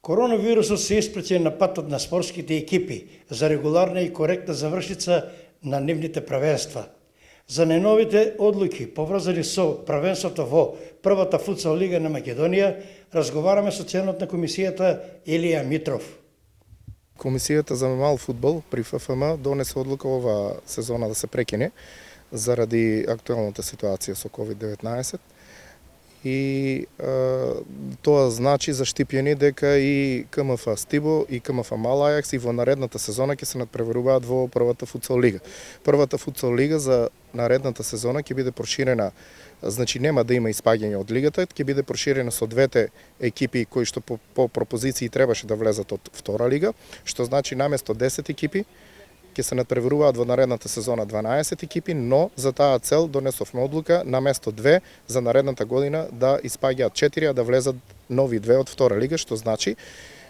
Коронавирусот се испрече на патот на спортските екипи за регуларна и коректна завршица на нивните правенства. За најновите одлуки поврзани со правенството во првата футсал лига на Македонија, разговараме со членот на комисијата Илија Митров. Комисијата за мал фудбал при ФФМ донесе одлука ова сезона да се прекине заради актуелната ситуација со COVID-19 и тоа значи за Штипјани дека и КМФ Стибо и КМФ Мал Ајакс и во наредната сезона ќе се надпреваруваат во првата футсал лига. Првата футсал лига за наредната сезона ќе биде проширена, значи нема да има испаѓање од лигата, ќе биде проширена со двете екипи кои што по пропозиции требаше да влезат од втора лига, што значи наместо 10 екипи ќе се надпреваруваат во наредната сезона 12 екипи, но за таа цел донесовме одлука наместо 2 за наредната година да испаѓаат 4, а да влезат нови 2 од втора лига, што значи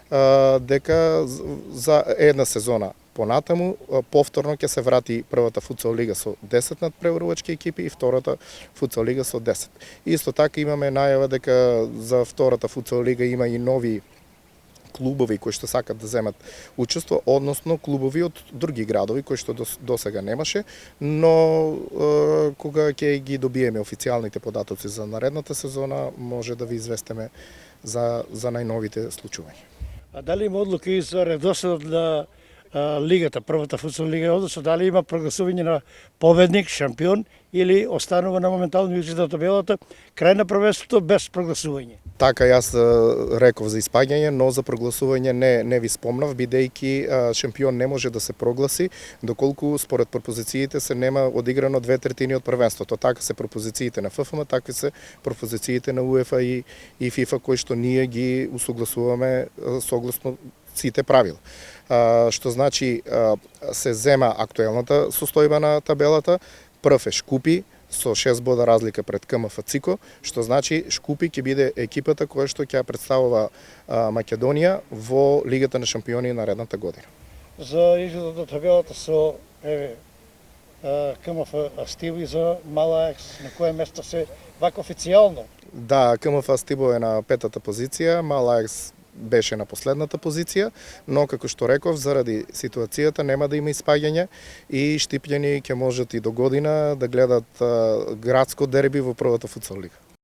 дека за една сезона понатаму повторно ќе се врати првата футсал лига со 10 надпреварувачки екипи и втората футсал лига со 10. Исто така имаме најава дека за втората футсал лига има и нови клубови кои што сакат да земат учество, односно клубови од други градови кои што досега немаше, но кога ќе ги добиеме официјалните податоци за наредната сезона, може да ви известиме за најновите случувања. А дали има одлуки за редоследот на лигата, првата футсал лига, односно дали има прогласување на победник, шампион или останува на моментално изгледа табелата крај на првенството без прогласување? Така јас реков за испаѓање, но за прогласување не ви спомнав, бидејќи шампион не може да се прогласи доколку според пропозициите се нема одиграно 2/3 од првенството. Така се пропозициите на ФФМ, такви се пропозициите на УЕФА и ФИФА кои што ние ги усогласуваме согласно сите правила. Што значи се зема актуелната состојба на табелата, прв е Шкупи со 6 бода разлика пред КМФ Цико, што значи Шкупи ќе биде екипата која што ќе представува Македонија во Лигата на шампиони наредната година. За изгледот на табелата со КМФ Стибо и за Мал Ајакс, на кое место се вака официјално? Да, КМФ Стибо е на 5-та позиција, Мал Ајакс беше на последната позиција, но како што реков, заради ситуацијата нема да има испаѓање и Штипјани ќе можат и до година да гледат градско дерби во првата футсал лига.